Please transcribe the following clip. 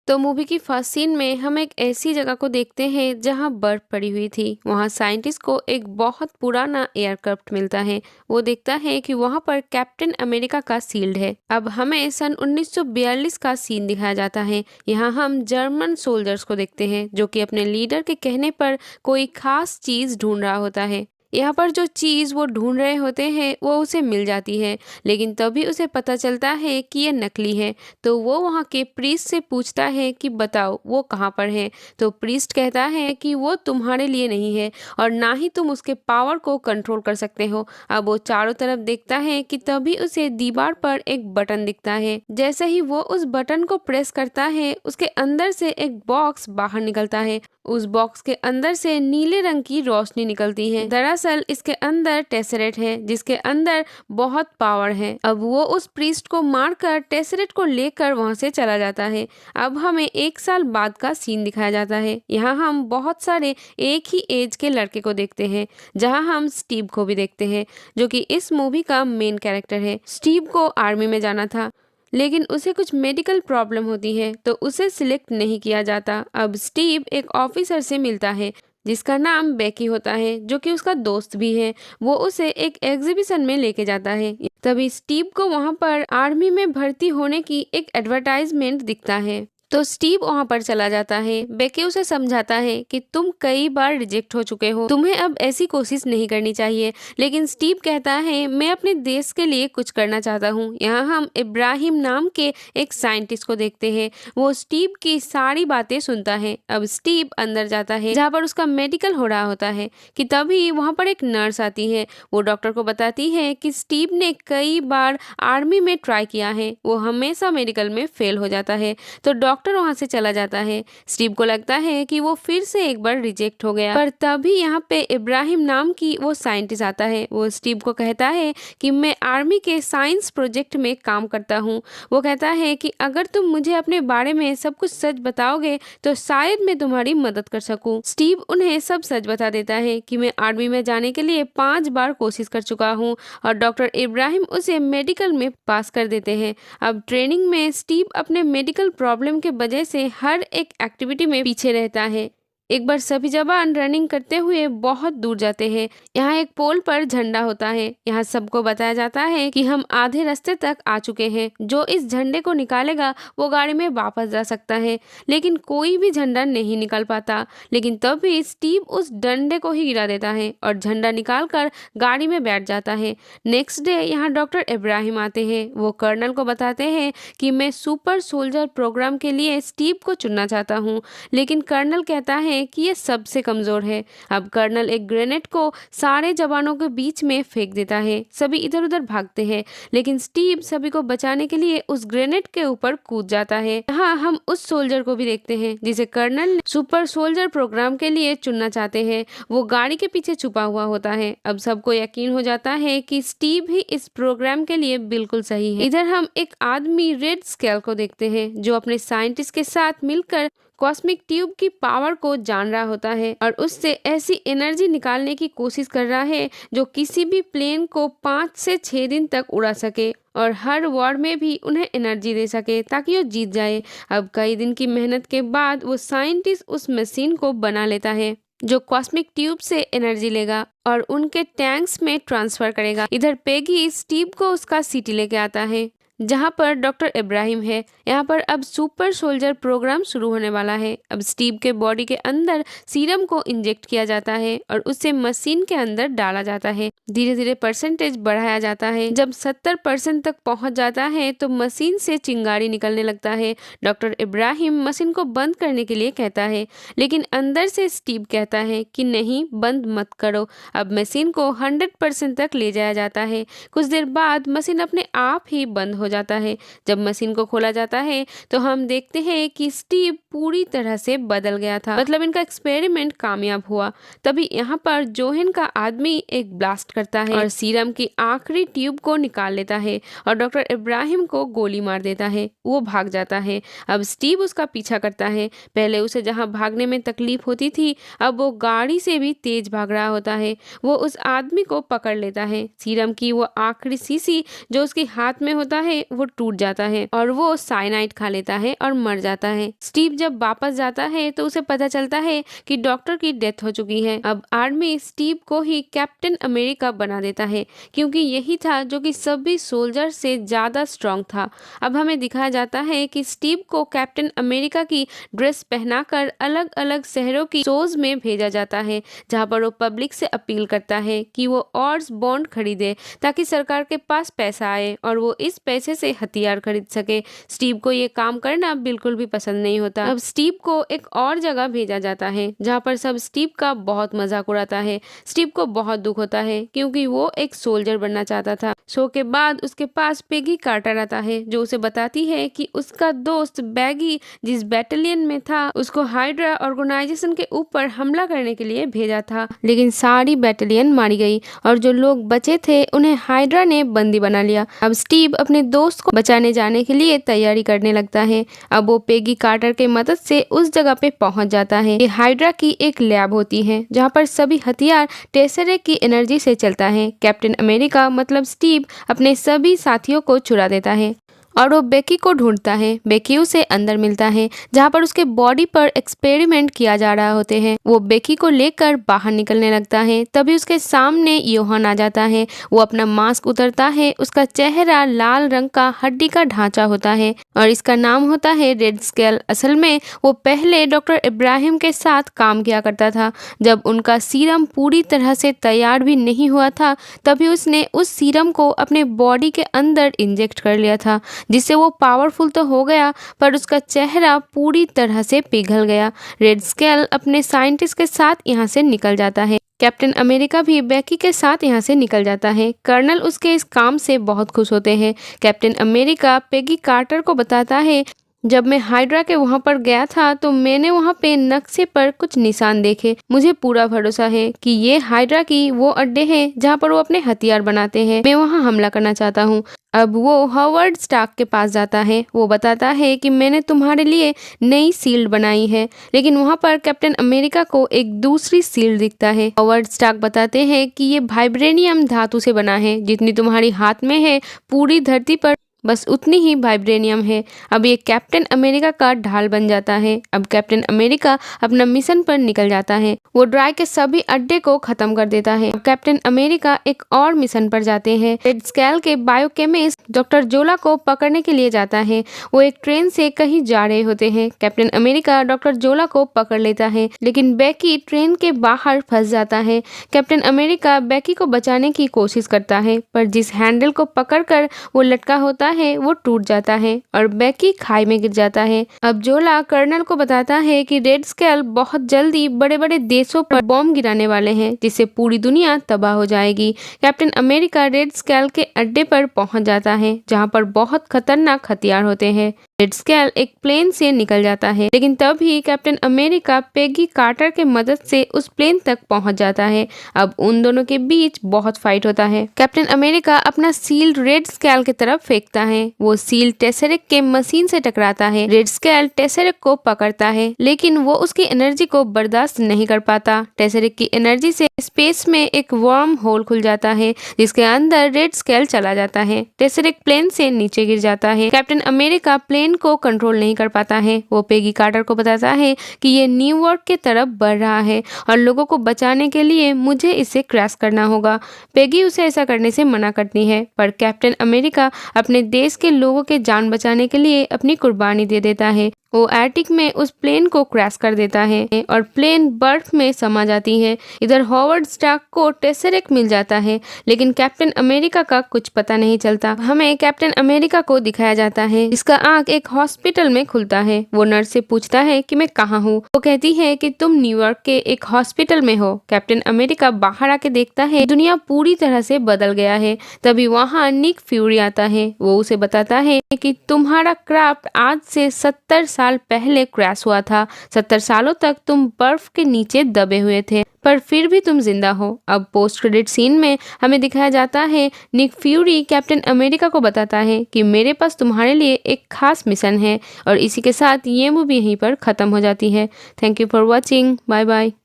तो मूवी की first scene में हम एक ऐसी जगह को देखते हैं जहां बर्फ पड़ी हुई थी। वहां साइंटिस्ट को एक बहुत पुराना एयरक्राफ्ट मिलता है। वो देखता है कि वहां पर कैप्टन अमेरिका का शील्ड है। अब हमें सन 1942 का सीन दिखाया जाता है। यहाँ हम जर्मन सोल्जर्स को देखते हैं जो कि अपने लीडर के कहने पर कोई खास चीज ढूंढ रहा होता है। यहाँ पर जो चीज वो ढूंढ रहे होते हैं वो उसे मिल जाती है, लेकिन तभी उसे पता चलता है कि ये नकली है। तो वो वहाँ के प्रीस्ट से पूछता है कि बताओ वो कहाँ पर है। तो प्रीस्ट कहता है कि वो तुम्हारे लिए नहीं है और ना ही तुम उसके पावर को कंट्रोल कर सकते हो। अब वो चारों तरफ देखता है कि तभी उसे दीवार पर एक बटन दिखता है। जैसे ही वो उस बटन को प्रेस करता है उसके अंदर से एक बॉक्स बाहर निकलता है। उस बॉक्स के अंदर से नीले रंग की रोशनी निकलती है। दरअसल इसके अंदर टेसरेट है जिसके अंदर बहुत पावर है। अब वो उस प्रीस्ट को मारकर टेसरेट को लेकर वहां से चला जाता है। अब हमें 1 साल बाद का सीन दिखाया जाता है। यहाँ हम बहुत सारे एक ही एज के लड़के को देखते हैं, जहाँ हम स्टीव को भी देखते हैं जो कि इस मूवी का मेन कैरेक्टर है। स्टीव को आर्मी में जाना था, लेकिन उसे कुछ मेडिकल प्रॉब्लम होती है तो उसे सिलेक्ट नहीं किया जाता। अब स्टीव एक ऑफिसर से मिलता है जिसका नाम बेकी होता है जो कि उसका दोस्त भी है। वो उसे एक एग्जीबिशन में लेके जाता है। तभी स्टीव को वहां पर आर्मी में भर्ती होने की एक एडवर्टाइजमेंट दिखता है। तो स्टीव वहां पर चला जाता है। बेके उसे समझाता है कि तुम कई बार रिजेक्ट हो चुके हो, तुम्हें अब ऐसी कोशिश नहीं करनी चाहिए। लेकिन स्टीव कहता है मैं अपने देश के लिए कुछ करना चाहता हूँ। यहाँ हम इब्राहिम नाम के एक साइंटिस्ट को देखते हैं। वो स्टीव की सारी बातें सुनता है। अब स्टीव अंदर जाता है जहाँ पर उसका मेडिकल हो रहा होता है कि तभी वहाँ पर एक नर्स आती है। वो डॉक्टर को बताती है कि स्टीव ने कई बार आर्मी में ट्राई किया है, वो हमेशा मेडिकल में फेल हो जाता है। तो डॉक्टर वहां से चला जाता है। स्टीव को लगता है कि वो फिर से एक बार रिजेक्ट हो गया, पर तभी यहाँ पे इब्राहिम नाम की वो साइंटिस्ट आता है। वो स्टीव को कहता है कि मैं आर्मी के साइंस प्रोजेक्ट में काम करता हूँ। वो कहता है कि अगर तुम मुझे अपने बारे में सब कुछ सच बताओगे तो शायद मैं तुम्हारी मदद कर सकूं। स्टीव उन्हें सब सच बता देता है कि मैं आर्मी में जाने के लिए 5 बार कोशिश कर चुका हूँ और डॉक्टर इब्राहिम उसे मेडिकल में पास कर देते हैं। अब ट्रेनिंग में स्टीव अपने मेडिकल प्रॉब्लम के वजह से हर एक एक्टिविटी में पीछे रहता है। एक बार सभी जवान रनिंग करते हुए बहुत दूर जाते हैं। यहाँ एक पोल पर झंडा होता है। यहाँ सबको बताया जाता है कि हम आधे रास्ते तक आ चुके हैं, जो इस झंडे को निकालेगा वो गाड़ी में वापस जा सकता है। लेकिन कोई भी झंडा नहीं निकाल पाता। लेकिन तभी स्टीव उस डंडे को ही गिरा देता है और झंडा निकालकर गाड़ी में बैठ जाता है। नेक्स्ट डे यहाँ डॉक्टर इब्राहिम आते हैं। वो कर्नल को बताते हैं कि मैं सुपर सोल्जर प्रोग्राम के लिए स्टीव को चुनना चाहता हूँ, लेकिन कर्नल कहता है कि ये सबसे कमजोर है। अब कर्नल एक ग्रेनेड को सारे जवानों के बीच में फेंक देता है। सभी इधर उधर भागते हैं, लेकिन स्टीव सभी को बचाने के लिए उस ग्रेनेड के ऊपर कूद जाता है। यहाँ हम उस सोल्जर को भी देखते हैं जिसे कर्नल ने सुपर सोल्जर प्रोग्राम के लिए चुनना चाहते हैं। वो गाड़ी के पीछे छुपा हुआ होता है। अब सबको यकीन हो जाता है कि स्टीव ही इस प्रोग्राम के लिए बिल्कुल सही है। इधर हम एक आदमी रेड स्केल को देखते हैं जो अपने साइंटिस्ट के साथ मिलकर कॉस्मिक ट्यूब की पावर को जान रहा होता है और उससे ऐसी एनर्जी निकालने की कोशिश कर रहा है जो किसी भी प्लेन को 5 से 6 दिन तक उड़ा सके और हर वॉर में भी उन्हें एनर्जी दे सके ताकि वो जीत जाए। अब कई दिन की मेहनत के बाद वो साइंटिस्ट उस मशीन को बना लेता है जो कॉस्मिक ट्यूब से एनर्जी लेगा और उनके टैंक्स में ट्रांसफर करेगा। इधर पेगी स्टीव को उसका सिटी लेके आता है जहाँ पर डॉक्टर इब्राहिम है। यहाँ पर अब सुपर सोल्जर प्रोग्राम शुरू होने वाला है। अब स्टीव के बॉडी के अंदर सीरम को इंजेक्ट किया जाता है और उसे मशीन के अंदर डाला जाता है। धीरे धीरे परसेंटेज बढ़ाया जाता है। जब 70% तक पहुंच जाता है तो मशीन से चिंगारी निकलने लगता है। डॉक्टर इब्राहिम मशीन को बंद करने के लिए कहता है, लेकिन अंदर से स्टीव कहता है कि नहीं, बंद मत करो। अब मशीन को 100% तक ले जाया जाता है। कुछ देर बाद मशीन अपने आप ही बंद हो जाता है। जब मशीन को खोला जाता है तो हम देखते हैं कि स्टीव पूरी तरह से बदल गया था, मतलब इनका एक्सपेरिमेंट कामयाब हुआ। तभी यहाँ पर जोहेन का आदमी एक ब्लास्ट करता है और सीरम की आखिरी ट्यूब को निकाल लेता है और डॉक्टर इब्राहिम को गोली मार देता है। वो भाग जाता है। अब स्टीव उसका पीछा करता है। पहले उसे जहाँ भागने में तकलीफ होती थी, अब वो गाड़ी से भी तेज भाग रहा होता है। वो उस आदमी को पकड़ लेता है। सीरम की वो आखिरी शीशी जो उसके हाथ में होता है है वो टूट जाता है और वो साइनाइड खा लेता है और मर जाता है। स्टीव जब वापस जाता है तो उसे पता चलता है कि डॉक्टर की डेथ हो चुकी है। अब आर्मी स्टीव को ही कैप्टन अमेरिका बना देता है क्योंकि यही था जो कि सभी सोल्जर से ज्यादा स्ट्रांग था। अब हमें दिखाया जाता है कि स्टीव को कैप्टन अमेरिका की ड्रेस पहनाकर अलग अलग शहरों की शोज में भेजा जाता है जहां पर वो पब्लिक से अपील करता है कि वो और बॉन्ड खरीदे ताकि सरकार के पास पैसा आए और वो इस पैसे से हथियार खरीद सके। स्टीव को ये काम करना बिल्कुल भी पसंद नहीं होता। अब स्टीव को एक और जगह भेजा जाता है जहाँ पर सब स्टीव का बहुत मजाक उड़ाता है। स्टीव को बहुत दुख होता है क्योंकि वो एक सोल्जर बनना चाहता था। शो के बाद उसके पास पेगी कार्टर आता है जो उसे बताती है कि उसका दोस्त बैगी जिस बैटालियन में था उसको हाइड्रा ऑर्गेनाइजेशन के ऊपर हमला करने के लिए भेजा था, लेकिन सारी बैटालियन मारी गई और जो लोग बचे थे उन्हें हाइड्रा ने बंदी बना लिया। अब स्टीव अपने दोस्त को बचाने जाने के लिए तैयारी करने लगता है। अब वो पेगी कार्टर के मदद से उस जगह पे पहुंच जाता है। ये हाइड्रा की एक लैब होती है जहां पर सभी हथियार टेसरेक्ट की एनर्जी से चलता है। कैप्टन अमेरिका मतलब स्टीव अपने सभी साथियों को चुरा देता है और वो बेकी को ढूंढता है। बेकी उसे अंदर मिलता है जहाँ पर उसके बॉडी पर एक्सपेरिमेंट किया जा रहा होते हैं। वो बेकी को लेकर बाहर निकलने लगता है तभी उसके सामने योहान आ जाता है। वो अपना मास्क उतरता है। उसका चेहरा लाल रंग का हड्डी का ढांचा होता है और इसका नाम होता है रेड स्केल। असल में वो पहले डॉक्टर इब्राहिम के साथ काम किया करता था। जब उनका सीरम पूरी तरह से तैयार भी नहीं हुआ था तभी उसने उस सीरम को अपने बॉडी के अंदर इंजेक्ट कर लिया था जिससे वो पावरफुल तो हो गया पर उसका चेहरा पूरी तरह से पिघल गया। रेड स्केल अपने साइंटिस्ट के साथ यहाँ से निकल जाता है। कैप्टन अमेरिका भी बेकी के साथ यहाँ से निकल जाता है। कर्नल उसके इस काम से बहुत खुश होते हैं। कैप्टन अमेरिका पेगी कार्टर को बताता है जब मैं हाइड्रा के वहां पर गया था तो मैंने वहां पे नक्शे पर कुछ निशान देखे। मुझे पूरा भरोसा है कि ये हाइड्रा की वो अड्डे हैं जहां पर वो अपने हथियार बनाते हैं। मैं वहां हमला करना चाहता हूँ। अब वो हॉवर्ड स्टार्क के पास जाता है। वो बताता है कि मैंने तुम्हारे लिए नई शील्ड बनाई है, लेकिन वहाँ पर कैप्टन अमेरिका को एक दूसरी शील्ड दिखता है। हॉवर्ड स्टार्क बताते हैं कि ये वाइब्रेनियम धातु से बना है। जितनी तुम्हारी हाथ में है पूरी धरती पर बस उतनी ही वाइब्रेनियम है। अब ये कैप्टन अमेरिका का ढाल बन जाता है। अब कैप्टन अमेरिका अपना मिशन पर निकल जाता है। वो ड्राई के सभी अड्डे को खत्म कर देता है। अब कैप्टन अमेरिका एक और मिशन पर जाते हैं। रेड स्केल के बायोकेमिस्ट डॉक्टर जोला को पकड़ने के लिए जाता है। वो एक ट्रेन से कहीं जा रहे होते हैं। कैप्टन अमेरिका डॉक्टर जोला को पकड़ लेता है लेकिन बेकी ट्रेन के बाहर फंस जाता है। कैप्टन अमेरिका बेकी को बचाने की कोशिश करता है पर जिस हैंडल को पकड़कर वो लटका होता है वो टूट जाता है और बेकी खाई में गिर जाता है। अब जोला कर्नल को बताता है कि रेड स्केल बहुत जल्दी बड़े बड़े देशों पर बॉम्ब गिराने वाले हैं जिससे पूरी दुनिया तबाह हो जाएगी। कैप्टन अमेरिका रेड स्केल के अड्डे पर पहुंच जाता है जहां पर बहुत खतरनाक हथियार होते हैं। रेड स्केल एक प्लेन से निकल जाता है लेकिन तभी कैप्टन अमेरिका पेगी कार्टर के मदद से उस प्लेन तक पहुंच जाता है। अब उन दोनों के बीच बहुत फाइट होता है। कैप्टन अमेरिका अपना सील्ड रेड स्केल की तरफ फेंकता है। वो सील टेसरेक्ट के मशीन से टकराता है। रेड स्केल टेसरेक्ट को पकड़ता है लेकिन वो उसकी एनर्जी को बर्दाश्त नहीं कर पाता। टेसरेक्ट की एनर्जी से स्पेस में एक वर्म होल खुल जाता है जिसके अंदर रेड स्केल चला जाता है। टेसरेक्ट प्लेन से नीचे गिर जाता है। कैप्टन अमेरिका प्लेन को कंट्रोल नहीं कर पाता है। वो पेगी कार्टर को बताता है कि ये न्यूयॉर्क के तरफ बढ़ रहा है और लोगों को बचाने के लिए मुझे इसे क्रैश करना होगा। पेगी उसे ऐसा करने से मना करती है पर कैप्टन अमेरिका अपने देश के लोगों के जान बचाने के लिए अपनी कुर्बानी दे देता है। वो एटिक में उस प्लेन को क्रैश कर देता है और प्लेन बर्फ में समा जाती है। इधर हॉवर्ड स्टार्क को टेसरेक्ट मिल जाता है लेकिन कैप्टन अमेरिका का कुछ पता नहीं चलता। हमें कैप्टन अमेरिका को दिखाया जाता है जिसका आंख एक हॉस्पिटल में खुलता है। वो नर्स से पूछता है कि मैं कहाँ हूँ। वो कहती है कि तुम न्यूयॉर्क के एक हॉस्पिटल में हो। कैप्टन अमेरिका बाहर आके देखता है दुनिया पूरी तरह से बदल गया है। तभी वहाँ निक फ्यूरी आता है। वो उसे बताता है कि तुम्हारा क्राफ्ट आज से 70 साल पहले क्रैश हुआ था। 70 सालों तक तुम बर्फ के नीचे दबे हुए थे पर फिर भी तुम जिंदा हो। अब पोस्ट क्रेडिट सीन में हमें दिखाया जाता है निक फ्यूरी कैप्टन अमेरिका को बताता है कि मेरे पास तुम्हारे लिए एक खास मिशन है और इसी के साथ ये मूवी यहीं पर खत्म हो जाती है। Thank you for watching. Bye bye.